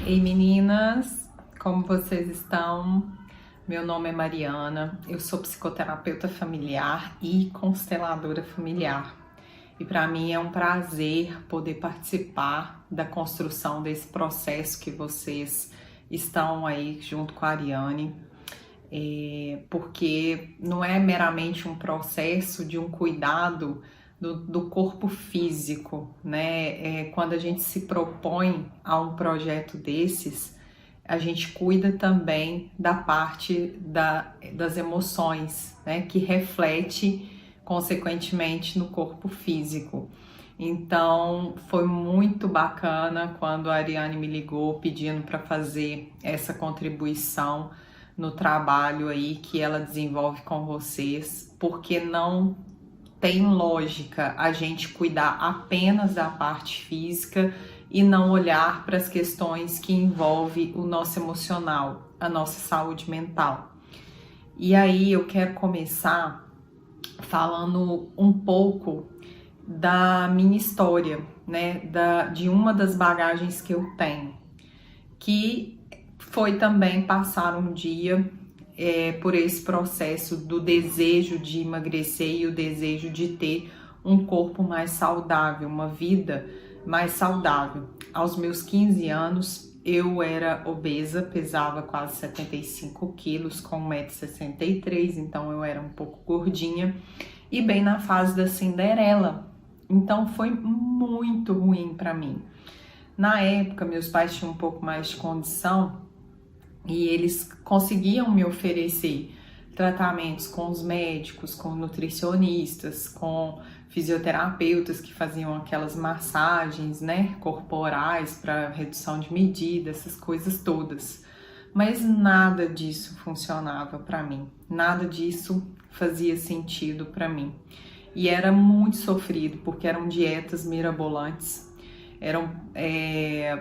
Ei meninas, como vocês estão? Meu nome é Mariana, eu sou psicoterapeuta familiar e consteladora familiar. E para mim é um prazer poder participar da construção desse processo que vocês estão aí junto com a Ariane, porque não é meramente um processo de um cuidado do corpo físico, né? Quando a gente se propõe a um projeto desses, a gente cuida também da parte das emoções, né? Que reflete consequentemente no corpo físico. Então foi muito bacana quando a Ariane me ligou pedindo para fazer essa contribuição no trabalho aí que ela desenvolve com vocês, porque não tem lógica a gente cuidar apenas da parte física e não olhar para as questões que envolvem o nosso emocional, a nossa saúde mental. E aí eu quero começar falando um pouco da minha história, né, de uma das bagagens que eu tenho, que foi também passar um dia por esse processo do desejo de emagrecer e o desejo de ter um corpo mais saudável, uma vida mais saudável. Aos meus 15 anos, eu era obesa, pesava quase 75 quilos, com 1,63 m, então eu era um pouco gordinha, e bem na fase da Cinderela. Então foi muito ruim para mim. Na época, meus pais tinham um pouco mais de condição, e eles conseguiam me oferecer tratamentos com os médicos, com nutricionistas, com fisioterapeutas que faziam aquelas massagens, né, corporais para redução de medida, essas coisas todas. Mas nada disso funcionava para mim, nada disso fazia sentido para mim. E era muito sofrido, porque eram dietas mirabolantes. Eram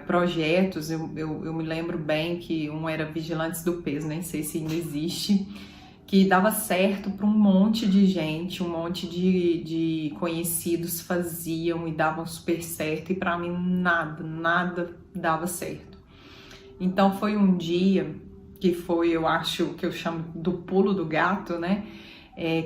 projetos, eu me lembro bem que um era Vigilantes do Peso, nem sei se ainda existe, que dava certo para um monte de gente, um monte de conhecidos faziam e davam super certo, e para mim nada dava certo. Então foi um dia que foi, eu acho, que eu chamo do pulo do gato, né?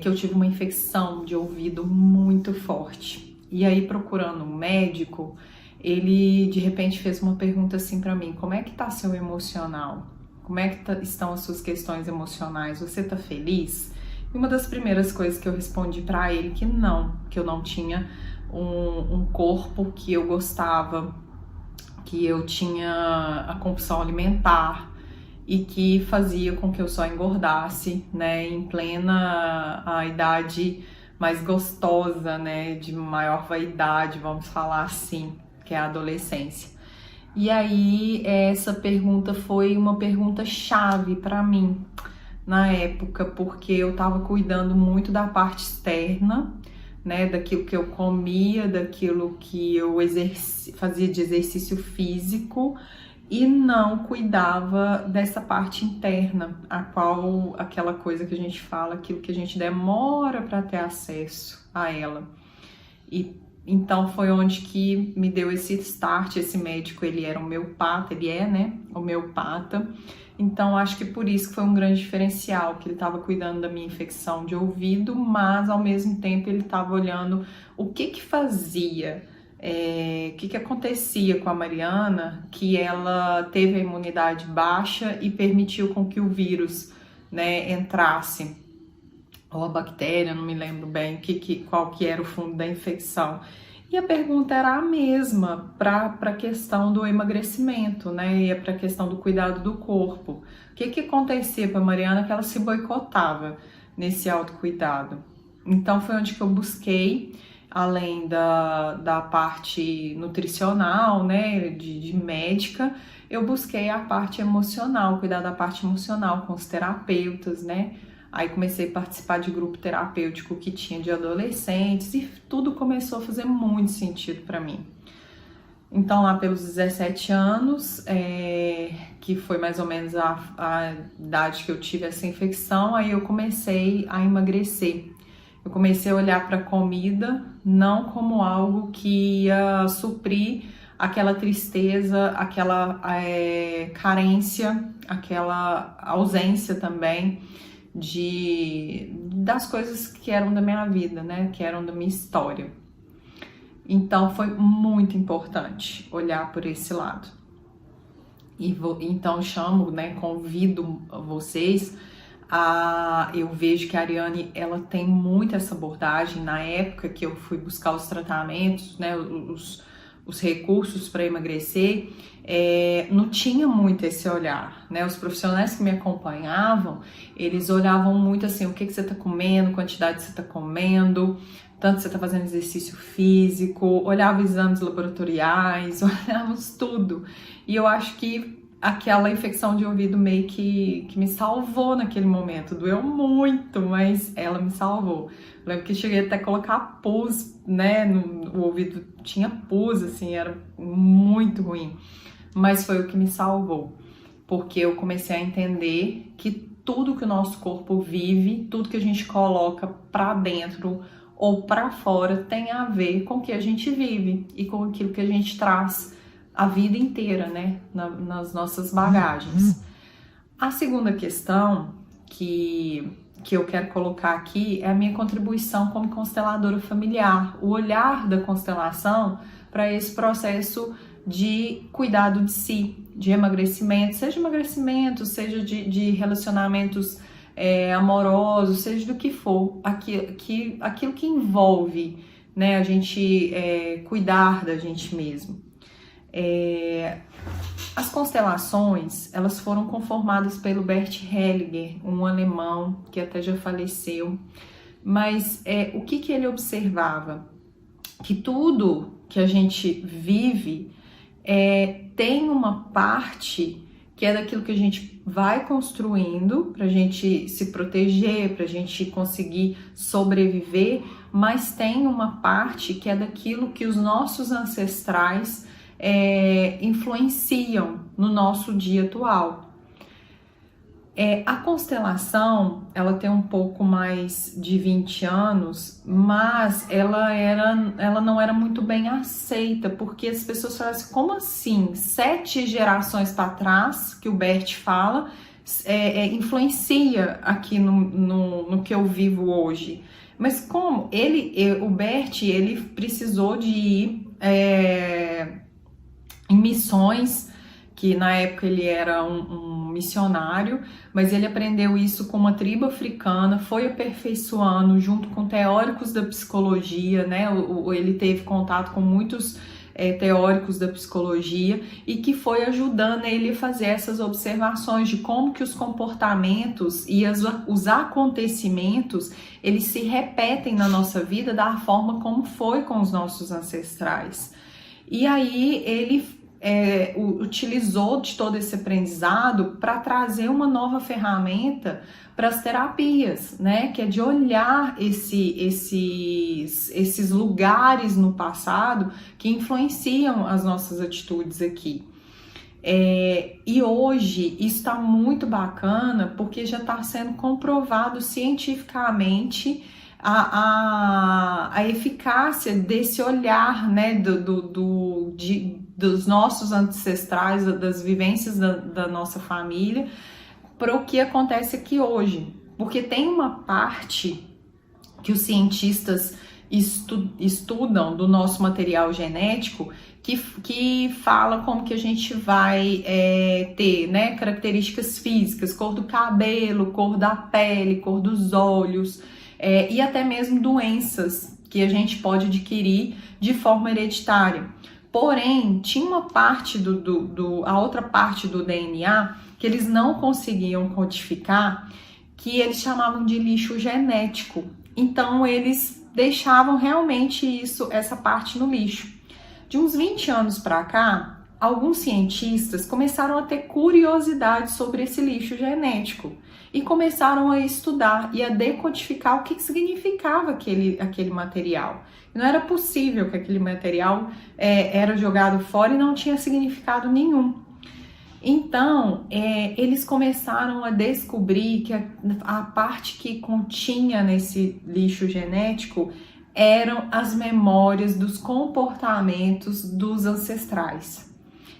Que eu tive uma infecção de ouvido muito forte. E aí, procurando um médico, ele de repente fez uma pergunta assim para mim: como é que tá seu emocional? Como é que estão as suas questões emocionais? Você tá feliz? E uma das primeiras coisas que eu respondi para ele que eu não tinha um corpo que eu gostava, que eu tinha a compulsão alimentar e que fazia com que eu só engordasse, né, em plena a idade mais gostosa, né, de maior vaidade, vamos falar assim, que é a adolescência. E aí essa pergunta foi uma pergunta chave para mim na época, porque eu estava cuidando muito da parte externa, né, daquilo que eu comia, daquilo que eu fazia de exercício físico, e não cuidava dessa parte interna, aquela coisa que a gente fala, aquilo que a gente demora para ter acesso a ela. E então foi onde que me deu esse start. Esse médico, ele era homeopata, ele é, né, homeopata. Então acho que por isso que foi um grande diferencial, que ele estava cuidando da minha infecção de ouvido, mas ao mesmo tempo ele estava olhando o que fazia, o que acontecia com a Mariana, que ela teve a imunidade baixa e permitiu com que o vírus, né, entrasse, ou a bactéria, não me lembro bem qual que era o fundo da infecção. E a pergunta era a mesma para a questão do emagrecimento, né? E para a questão do cuidado do corpo. O que acontecia para a Mariana, que ela se boicotava nesse autocuidado? Então foi onde que eu busquei, além da parte nutricional, né, de médica, eu busquei a parte emocional, cuidar da parte emocional com os terapeutas, né? Aí comecei a participar de grupo terapêutico que tinha de adolescentes e tudo começou a fazer muito sentido para mim. Então lá pelos 17 anos, que foi mais ou menos a idade que eu tive essa infecção, aí eu comecei a emagrecer. Eu comecei a olhar para a comida não como algo que ia suprir aquela tristeza, aquela carência, aquela ausência também das coisas que eram da minha vida, né? Que eram da minha história. Então foi muito importante olhar por esse lado. Então chamo, né? Convido vocês eu vejo que a Ariane, ela tem muito essa abordagem. Na época que eu fui buscar os tratamentos, né, os recursos para emagrecer, não tinha muito esse olhar, né? Os profissionais que me acompanhavam, eles olhavam muito assim, o que você está comendo, quantidade você está comendo, tanto você está fazendo exercício físico, olhavam exames laboratoriais, olhávamos tudo. E eu acho que aquela infecção de ouvido meio que me salvou naquele momento. Doeu muito, mas ela me salvou. Eu lembro que cheguei até a colocar pus, né? O ouvido tinha pus, assim, era muito ruim. Mas foi o que me salvou. Porque eu comecei a entender que tudo que o nosso corpo vive, tudo que a gente coloca pra dentro ou pra fora tem a ver com o que a gente vive e com aquilo que a gente traz a vida inteira, né, nas nossas bagagens. A segunda questão que eu quero colocar aqui é a minha contribuição como consteladora familiar, o olhar da constelação para esse processo de cuidado de si, de emagrecimento, seja de relacionamentos amorosos, seja do que for, aquilo que envolve, né, a gente cuidar da gente mesmo. As constelações, elas foram conformadas pelo Bert Hellinger, um alemão que até já faleceu, mas o que ele observava? Que tudo que a gente vive tem uma parte que é daquilo que a gente vai construindo para a gente se proteger, para a gente conseguir sobreviver, mas tem uma parte que é daquilo que os nossos ancestrais influenciam no nosso dia atual. A constelação, ela tem um pouco mais de 20 anos, mas ela não era muito bem aceita, porque as pessoas falavam assim, como assim? 7 gerações para trás, que o Bert fala, influencia aqui no que eu vivo hoje. Mas como? O Bert, ele precisou de ir em missões, que na época ele era um missionário, mas ele aprendeu isso com uma tribo africana, foi aperfeiçoando junto com teóricos da psicologia, né? Ele teve contato com muitos teóricos da psicologia e que foi ajudando ele a fazer essas observações de como que os comportamentos e os acontecimentos, eles se repetem na nossa vida da forma como foi com os nossos ancestrais. E aí ele utilizou de todo esse aprendizado para trazer uma nova ferramenta para as terapias, né? Que é de olhar esses lugares no passado que influenciam as nossas atitudes aqui. E hoje isso está muito bacana porque já está sendo comprovado cientificamente a eficácia desse olhar, né, dos nossos ancestrais, das vivências da nossa família, para o que acontece aqui hoje. Porque tem uma parte que os cientistas estudam do nosso material genético que fala como que a gente vai ter, né, características físicas, cor do cabelo, cor da pele, cor dos olhos, e até mesmo doenças que a gente pode adquirir de forma hereditária. Porém, tinha uma parte a outra parte do DNA que eles não conseguiam codificar, que eles chamavam de lixo genético. Então, eles deixavam realmente essa parte no lixo. De uns 20 anos para cá, alguns cientistas começaram a ter curiosidade sobre esse lixo genético e começaram a estudar e a decodificar o que significava aquele material. Não era possível que aquele material era jogado fora e não tinha significado nenhum. Então, eles começaram a descobrir que a parte que continha nesse lixo genético eram as memórias dos comportamentos dos ancestrais.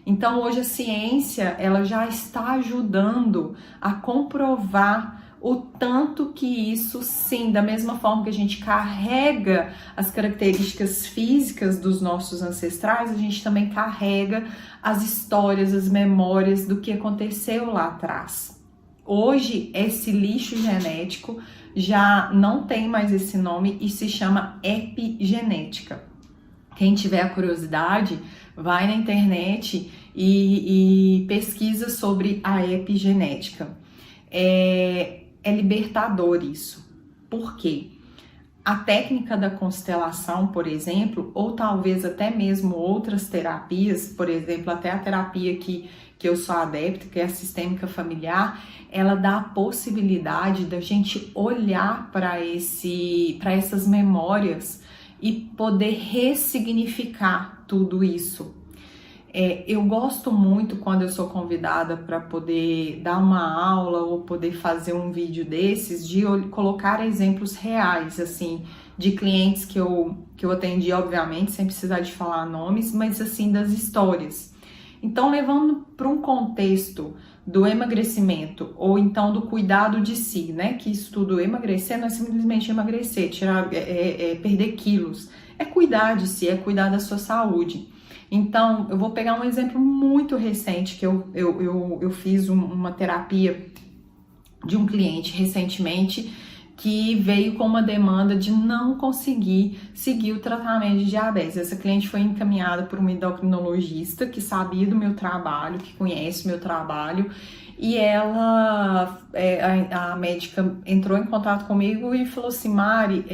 Então hoje a ciência ela já está ajudando a comprovar o tanto que isso, sim, da mesma forma que a gente carrega as características físicas dos nossos ancestrais, a gente também carrega as histórias, as memórias do que aconteceu lá atrás. Hoje, esse lixo genético já não tem mais esse nome e se chama epigenética. Quem tiver a curiosidade, vai na internet e pesquisa sobre a epigenética. É libertador isso. Por quê? A técnica da constelação, por exemplo, ou talvez até mesmo outras terapias, por exemplo, até a terapia que eu sou adepta, que é a sistêmica familiar, ela dá a possibilidade da gente olhar para essas memórias e poder ressignificar tudo isso. Eu gosto muito quando eu sou convidada para poder dar uma aula ou poder fazer um vídeo desses, de colocar exemplos reais, assim, de clientes que eu atendi, obviamente, sem precisar de falar nomes, mas assim, das histórias. Então, levando para um contexto do emagrecimento ou então do cuidado de si, né? Que isso tudo, emagrecer não é simplesmente emagrecer, perder quilos, é cuidar de si, é cuidar da sua saúde. Então, eu vou pegar um exemplo muito recente que eu fiz uma terapia de um cliente recentemente que veio com uma demanda de não conseguir seguir o tratamento de diabetes. Essa cliente foi encaminhada por uma endocrinologista que sabia do meu trabalho, que conhece o meu trabalho, e a médica entrou em contato comigo e falou assim: Mari,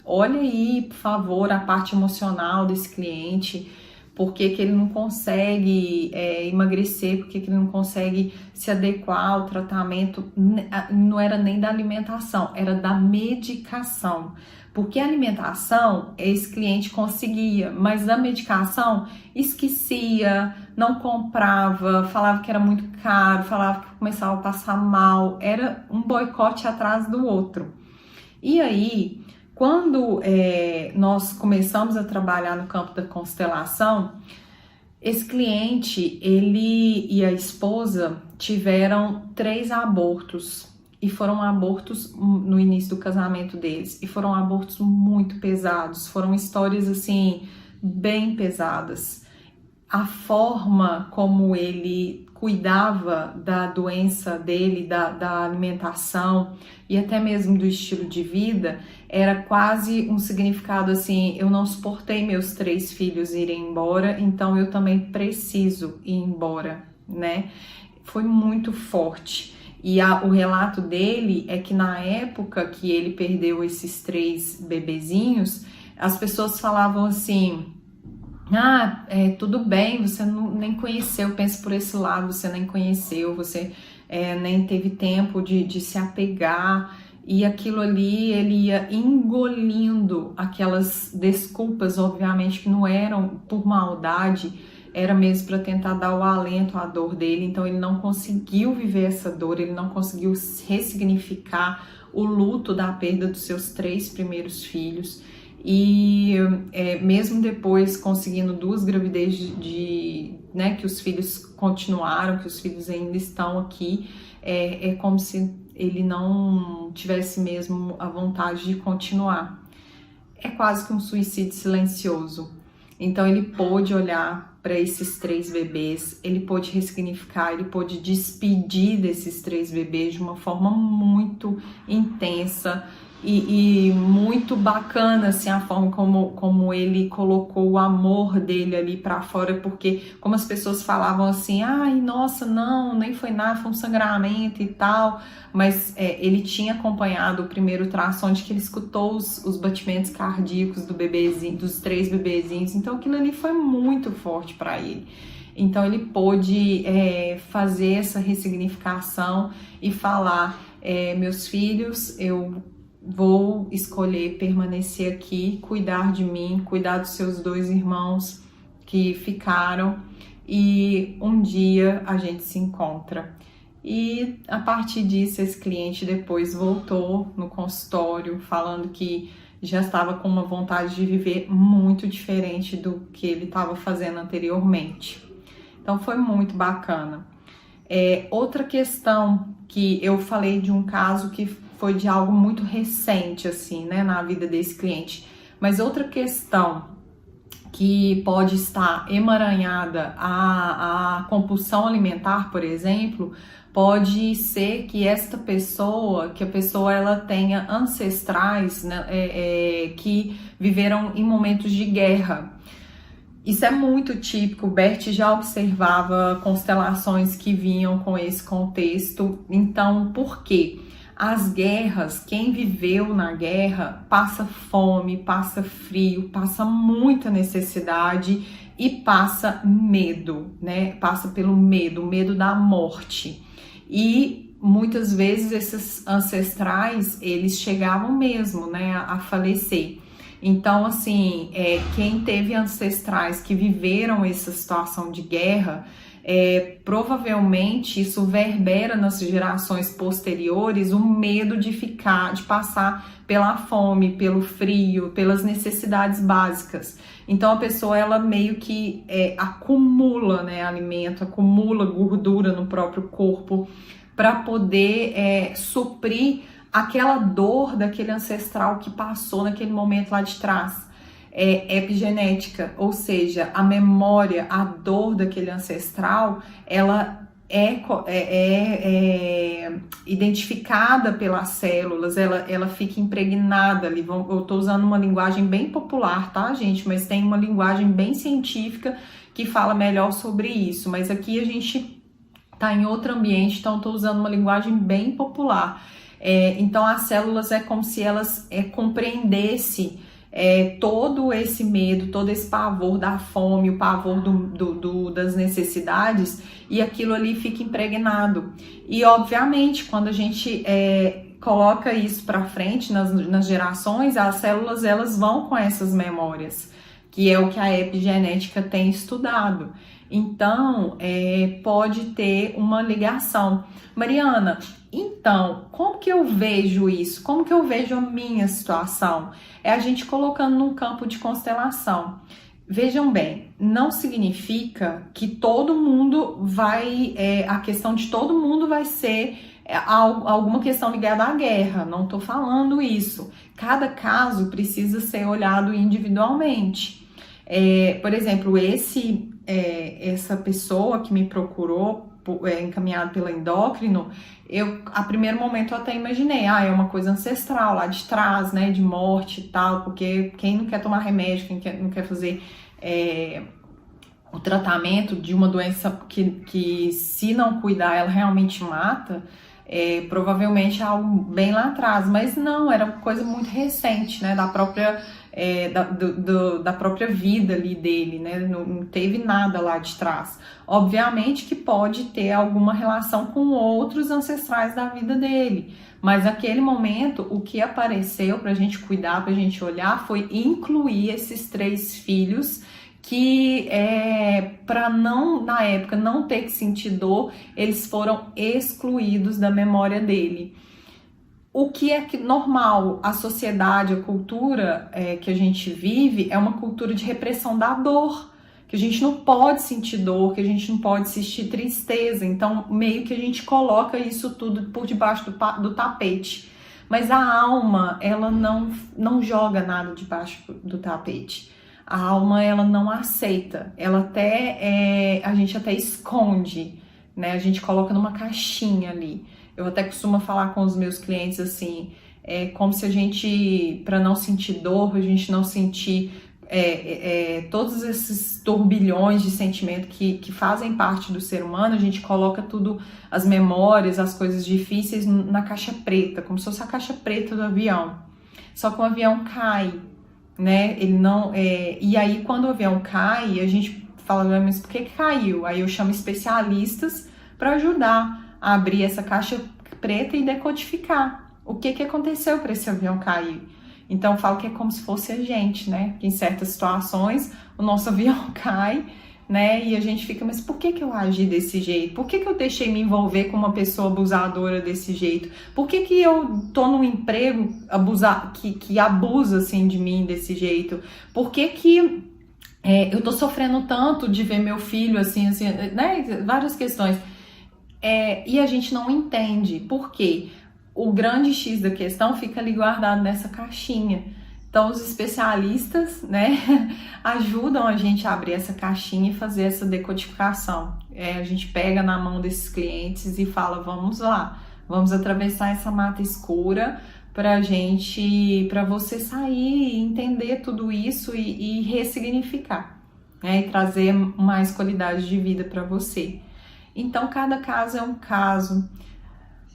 olha aí, por favor, a parte emocional desse cliente. Por que ele não consegue emagrecer, por que ele não consegue se adequar ao tratamento. Não era nem da alimentação, era da medicação. Porque a alimentação, esse cliente conseguia, mas a medicação esquecia, não comprava, falava que era muito caro, falava que começava a passar mal, era um boicote atrás do outro. E aí, quando nós começamos a trabalhar no campo da constelação, esse cliente, ele e a esposa tiveram 3 abortos, e foram abortos no início do casamento deles, e foram abortos muito pesados, foram histórias assim, bem pesadas. A forma como ele cuidava da doença dele, da alimentação e até mesmo do estilo de vida, era quase um significado assim: eu não suportei meus 3 filhos irem embora, então eu também preciso ir embora, né? Foi muito forte. E o relato dele é que na época que ele perdeu esses 3 bebezinhos, as pessoas falavam assim: tudo bem, você nem conheceu, pensa por esse lado, você nem conheceu, você nem teve tempo de se apegar, e aquilo ali, ele ia engolindo aquelas desculpas, obviamente, que não eram por maldade, era mesmo para tentar dar o alento à dor dele. Então ele não conseguiu viver essa dor, ele não conseguiu ressignificar o luto da perda dos seus 3 primeiros filhos. E mesmo depois conseguindo 2 gravidez né, que os filhos continuaram, que os filhos ainda estão aqui, é como se ele não tivesse mesmo a vontade de continuar. É quase que um suicídio silencioso. Então ele pôde olhar para esses 3 bebês, ele pôde ressignificar, ele pôde despedir desses 3 bebês de uma forma muito intensa, e muito bacana, assim, a forma como ele colocou o amor dele ali para fora, porque como as pessoas falavam assim: ai, nossa, não, nem foi nada, foi um sangramento e tal, mas ele tinha acompanhado o primeiro traço, onde que ele escutou os batimentos cardíacos do bebezinho, dos 3 bebezinhos, então aquilo ali foi muito forte para ele. Então ele pôde fazer essa ressignificação e falar: meus filhos, eu vou escolher permanecer aqui, cuidar de mim, cuidar dos seus 2 irmãos que ficaram, e um dia a gente se encontra. E a partir disso, esse cliente depois voltou no consultório falando que já estava com uma vontade de viver muito diferente do que ele estava fazendo anteriormente. Então foi muito bacana. Outra questão que eu falei de um caso que foi de algo muito recente, assim, né, na vida desse cliente. Mas outra questão que pode estar emaranhada a compulsão alimentar, por exemplo, pode ser que a pessoa ela tenha ancestrais, né, que viveram em momentos de guerra. Isso é muito típico, o Bert já observava constelações que vinham com esse contexto. Então, por quê? As guerras, quem viveu na guerra passa fome, passa frio, passa muita necessidade e passa medo, né? Passa pelo medo, o medo da morte. E muitas vezes esses ancestrais, eles chegavam mesmo, né, a falecer. Então, assim, quem teve ancestrais que viveram essa situação de guerra, provavelmente isso verbera nas gerações posteriores o medo de passar pela fome, pelo frio, pelas necessidades básicas. Então a pessoa ela meio que acumula, né, alimento, acumula gordura no próprio corpo para poder suprir aquela dor daquele ancestral que passou naquele momento lá de trás. Epigenética, ou seja, a memória, a dor daquele ancestral, ela é identificada pelas células, ela fica impregnada ali. Eu estou usando uma linguagem bem popular, tá, gente? Mas tem uma linguagem bem científica que fala melhor sobre isso. Mas aqui a gente está em outro ambiente, então estou usando uma linguagem bem popular. Então as células é como se elas compreendessem todo esse medo, todo esse pavor da fome, o pavor das necessidades, e aquilo ali fica impregnado. E obviamente quando a gente coloca isso para frente nas gerações, as células elas vão com essas memórias, que é o que a epigenética tem estudado. Então, pode ter uma ligação. Mariana, então, como que eu vejo isso? Como que eu vejo a minha situação? É a gente colocando num campo de constelação. Vejam bem, não significa que todo mundo vai... a questão de todo mundo vai ser alguma questão ligada à guerra. Não estou falando isso. Cada caso precisa ser olhado individualmente. Por exemplo, essa pessoa que me procurou, encaminhado pela endócrino, a primeiro momento eu até imaginei, é uma coisa ancestral lá de trás, né, de morte e tal, porque quem não quer tomar remédio, quem não quer fazer o tratamento de uma doença que se não cuidar ela realmente mata, provavelmente é algo bem lá atrás, mas não, era uma coisa muito recente, né, da própria da própria vida ali dele, né? Não teve nada lá de trás. Obviamente que pode ter alguma relação com outros ancestrais da vida dele, mas naquele momento o que apareceu para a gente cuidar, para a gente olhar, foi incluir esses 3 filhos que para não, na época, não ter que sentir dor, eles foram excluídos da memória dele. O que é normal, a sociedade, a cultura que a gente vive é uma cultura de repressão da dor, que a gente não pode sentir dor, que a gente não pode sentir tristeza, então meio que a gente coloca isso tudo por debaixo do tapete. Mas a alma, ela não joga nada debaixo do tapete. A alma, ela não aceita, a gente até esconde, né? A gente coloca numa caixinha ali. Eu até costumo falar com os meus clientes assim, como se a gente, para não sentir dor, a gente não sentir todos esses turbilhões de sentimento que fazem parte do ser humano, a gente coloca tudo, as memórias, as coisas difíceis na caixa preta, como se fosse a caixa preta do avião. Só que o avião cai, né? Ele não, e aí quando o avião cai, a gente fala, mas por que caiu? Aí eu chamo especialistas para ajudar a abrir essa caixa preta e decodificar o que aconteceu para esse avião cair. Então eu falo que é como se fosse a gente, né? Que em certas situações o nosso avião cai, né? E a gente fica, mas por que eu agi desse jeito? Por que eu deixei me envolver com uma pessoa abusadora desse jeito? Por que eu tô num emprego que abusa, assim, de mim desse jeito? Por que eu tô sofrendo tanto de ver meu filho, assim, né? Várias questões. E a gente não entende por quê. O grande X da questão fica ali guardado nessa caixinha. Então, os especialistas, né, ajudam a gente a abrir essa caixinha e fazer essa decodificação. A gente pega na mão desses clientes e fala, vamos lá, vamos atravessar essa mata escura para você sair e entender tudo isso e ressignificar, né, e trazer mais qualidade de vida para você. Então, cada caso é um caso,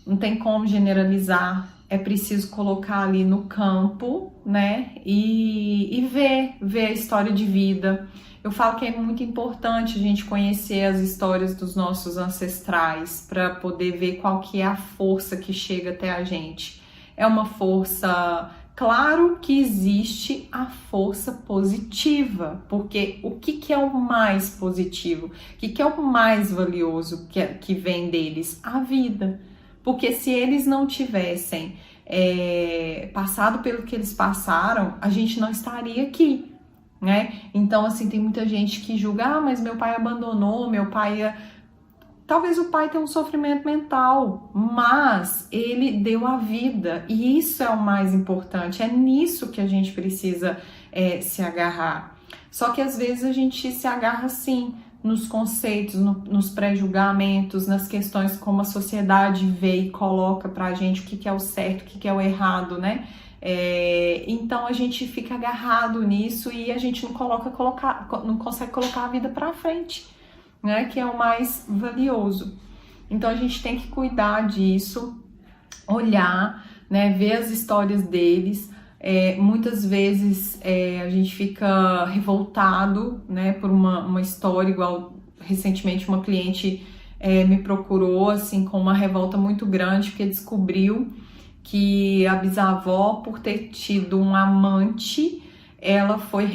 não tem como generalizar, é preciso colocar ali no campo, né, e ver a história de vida. Eu falo que é muito importante a gente conhecer as histórias dos nossos ancestrais para poder ver qual que é a força que chega até a gente. É uma força, claro que existe a força positiva, porque o que é o mais positivo? O que é o mais valioso que vem deles? A vida. Porque se eles não tivessem passado pelo que eles passaram, a gente não estaria aqui, né? Então, assim, tem muita gente que julga, mas meu pai abandonou, meu pai... Talvez o pai tenha um sofrimento mental, mas ele deu a vida, e isso é o mais importante, é nisso que a gente precisa se agarrar. Só que às vezes a gente se agarra assim, nos conceitos, nos pré-julgamentos, nas questões como a sociedade vê e coloca pra gente o que é o certo, o que é o errado, né? Então a gente fica agarrado nisso e a gente não consegue colocar a vida pra frente, né? Que é o mais valioso. Então a gente tem que cuidar disso, olhar, né? Ver as histórias deles. Muitas vezes a gente fica revoltado, né, por uma história, igual recentemente uma cliente me procurou assim com uma revolta muito grande porque descobriu que a bisavó, por ter tido um amante, ela foi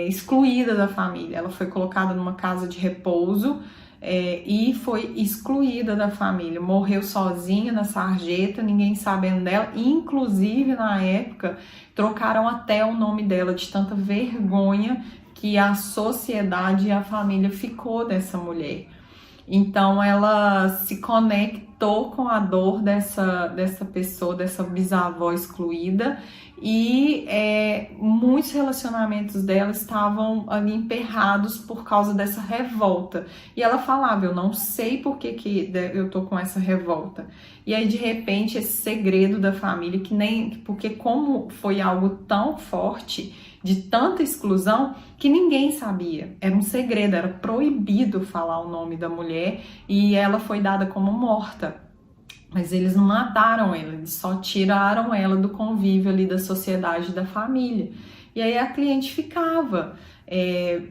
excluída da família, ela foi colocada numa casa de repouso e foi excluída da família, morreu sozinha na sarjeta, ninguém sabendo dela, inclusive na época trocaram até o nome dela de tanta vergonha que a sociedade e a família ficou dessa mulher. Então ela se conectou com a dor dessa pessoa, dessa bisavó excluída, e muitos relacionamentos dela estavam ali emperrados por causa dessa revolta. E ela falava, eu não sei por que eu tô com essa revolta. E aí de repente esse segredo da família, porque como foi algo tão forte, de tanta exclusão, que ninguém sabia. Era um segredo, era proibido falar o nome da mulher e ela foi dada como morta. Mas eles não mataram ela, eles só tiraram ela do convívio ali da sociedade, da família. E aí a cliente ficava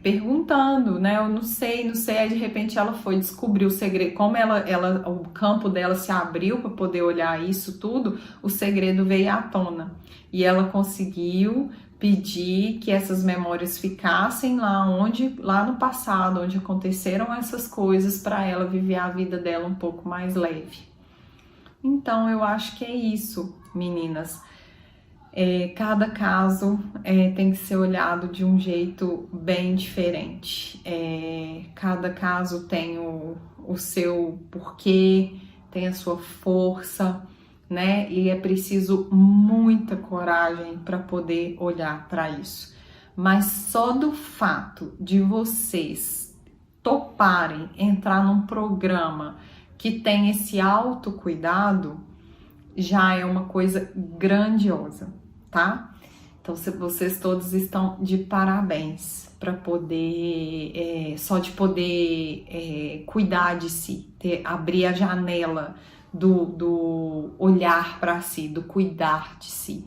perguntando, né? Eu não sei. Aí de repente ela foi descobrir o segredo. Como o campo dela se abriu para poder olhar isso tudo, o segredo veio à tona. E ela conseguiu pedir que essas memórias ficassem lá no passado, onde aconteceram essas coisas, para ela viver a vida dela um pouco mais leve. Então, eu acho que é isso, meninas. Cada caso tem que ser olhado de um jeito bem diferente. Cada caso tem o seu porquê, tem a sua força, né? E é preciso muita coragem para poder olhar para isso. Mas só do fato de vocês toparem entrar num programa que tem esse autocuidado, já é uma coisa grandiosa, tá? Então vocês todos estão de parabéns para poder, só de poder cuidar de si, abrir a janela do olhar para si, do cuidar de si.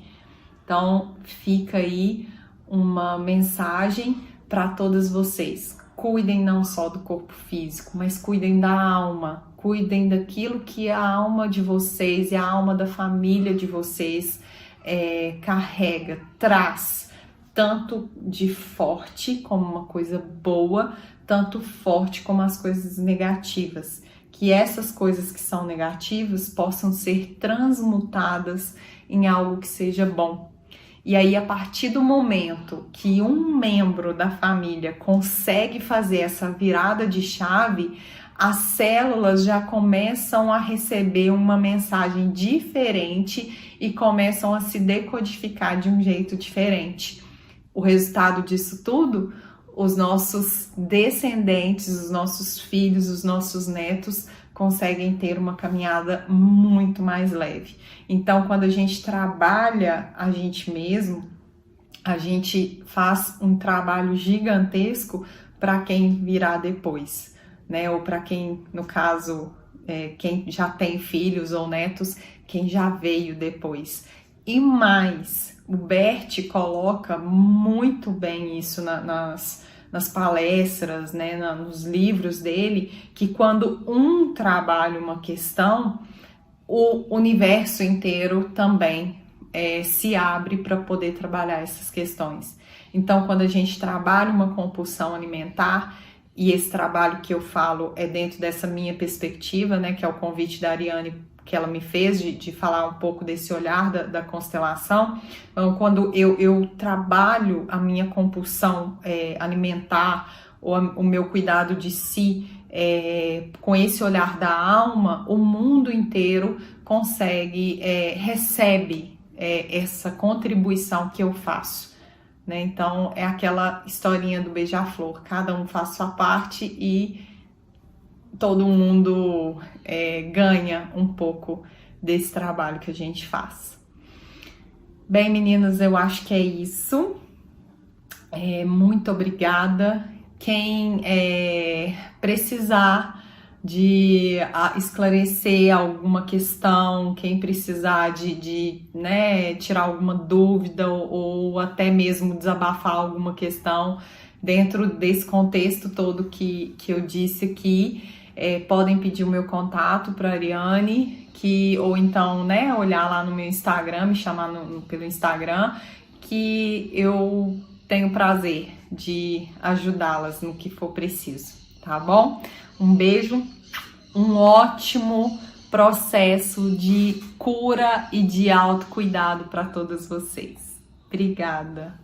Então fica aí uma mensagem para todas vocês. Cuidem não só do corpo físico, mas cuidem da alma, cuidem daquilo que a alma de vocês e a alma da família de vocês carrega, traz. tanto de forte como uma coisa boa, tanto forte como as coisas negativas. Que essas coisas que são negativas possam ser transmutadas em algo que seja bom. E aí, a partir do momento que um membro da família consegue fazer essa virada de chave, as células já começam a receber uma mensagem diferente e começam a se decodificar de um jeito diferente. O resultado disso tudo, os nossos descendentes, os nossos filhos, os nossos netos conseguem ter uma caminhada muito mais leve. Então, quando a gente trabalha a gente mesmo, a gente faz um trabalho gigantesco para quem virá depois, né? Ou para quem, no caso, quem já tem filhos ou netos, quem já veio depois. E mais, o Bert coloca muito bem isso nas palestras, né, nos livros dele, que quando um trabalha uma questão, o universo inteiro também se abre para poder trabalhar essas questões. Então, quando a gente trabalha uma compulsão alimentar, e esse trabalho que eu falo é dentro dessa minha perspectiva, né, que é o convite da Ariane que ela me fez de falar um pouco desse olhar da constelação. Então, quando eu trabalho a minha compulsão alimentar, ou o meu cuidado de si, com esse olhar da alma, o mundo inteiro recebe essa contribuição que eu faço, né? Então, é aquela historinha do beija-flor, cada um faz sua parte e todo mundo ganha um pouco desse trabalho que a gente faz. Bem, meninas, eu acho que é isso. Muito obrigada. Quem precisar de esclarecer alguma questão, quem precisar de tirar alguma dúvida ou até mesmo desabafar alguma questão dentro desse contexto todo que eu disse aqui, podem pedir o meu contato para a Ariane, ou então olhar lá no meu Instagram, me chamar pelo Instagram, que eu tenho prazer de ajudá-las no que for preciso, tá bom? Um beijo, um ótimo processo de cura e de autocuidado para todas vocês. Obrigada!